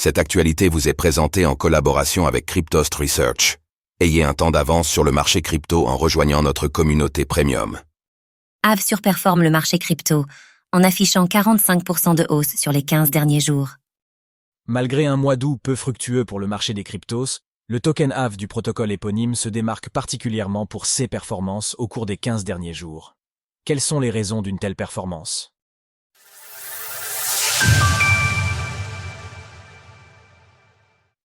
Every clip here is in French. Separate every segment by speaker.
Speaker 1: Cette actualité vous est présentée en collaboration avec Cryptost Research. Ayez un temps d'avance sur le marché crypto en rejoignant notre communauté premium.
Speaker 2: Aave surperforme le marché crypto en affichant 45% de hausse sur les 15 derniers jours.
Speaker 3: Malgré un mois d'août peu fructueux pour le marché des cryptos, le token Aave du protocole éponyme se démarque particulièrement pour ses performances au cours des 15 derniers jours. Quelles sont les raisons d'une telle performance?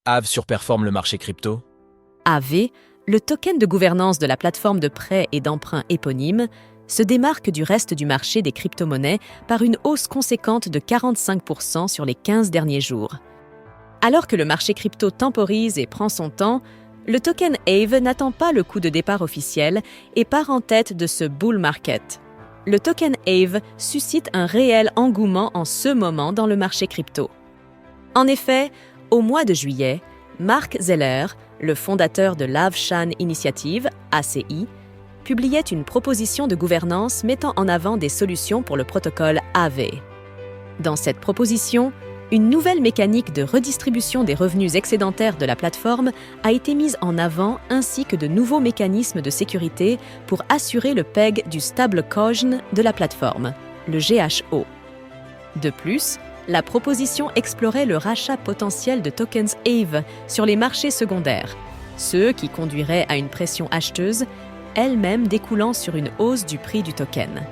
Speaker 3: Aave surperforme le marché crypto?
Speaker 4: Aave, le token de gouvernance de la plateforme de prêt et d'emprunt éponyme, se démarque du reste du marché des crypto-monnaies par une hausse conséquente de 45% sur les 15 derniers jours. Alors que le marché crypto temporise et prend son temps, le token Aave n'attend pas le coup de départ officiel et part en tête de ce bull market. Le token Aave suscite un réel engouement en ce moment dans le marché crypto. En effet, au mois de juillet, Mark Zeller, le fondateur de l'Aave-Chan Initiative, ACI, publiait une proposition de gouvernance mettant en avant des solutions pour le protocole Aave. Dans cette proposition, une nouvelle mécanique de redistribution des revenus excédentaires de la plateforme a été mise en avant ainsi que de nouveaux mécanismes de sécurité pour assurer le peg du stablecoin de la plateforme, le GHO. De plus, la proposition explorait le rachat potentiel de tokens Aave sur les marchés secondaires, ce qui conduirait à une pression acheteuse, elle-même découlant sur une hausse du prix du token.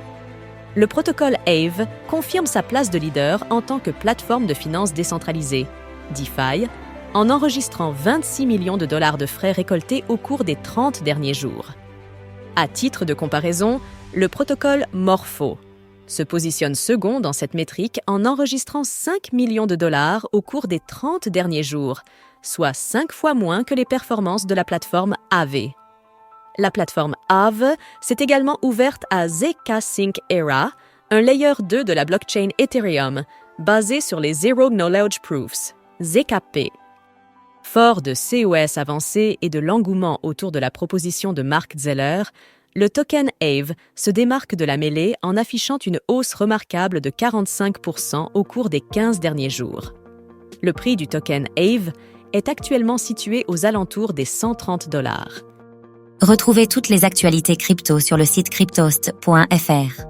Speaker 4: Le protocole Aave confirme sa place de leader en tant que plateforme de finances décentralisée, DeFi, en enregistrant 26 millions de dollars de frais récoltés au cours des 30 derniers jours. À titre de comparaison, le protocole Morpho se positionne second dans cette métrique en enregistrant 5 millions de dollars au cours des 30 derniers jours, soit 5 fois moins que les performances de la plateforme Aave. La plateforme Aave s'est également ouverte à ZK Sync Era, un layer 2 de la blockchain Ethereum, basé sur les Zero Knowledge Proofs, ZKP. Fort de COS avancés et de l'engouement autour de la proposition de Mark Zeller, le token Aave se démarque de la mêlée en affichant une hausse remarquable de 45% au cours des 15 derniers jours. Le prix du token Aave est actuellement situé aux alentours des 130 $.
Speaker 2: Retrouvez toutes les actualités crypto sur le site cryptost.fr.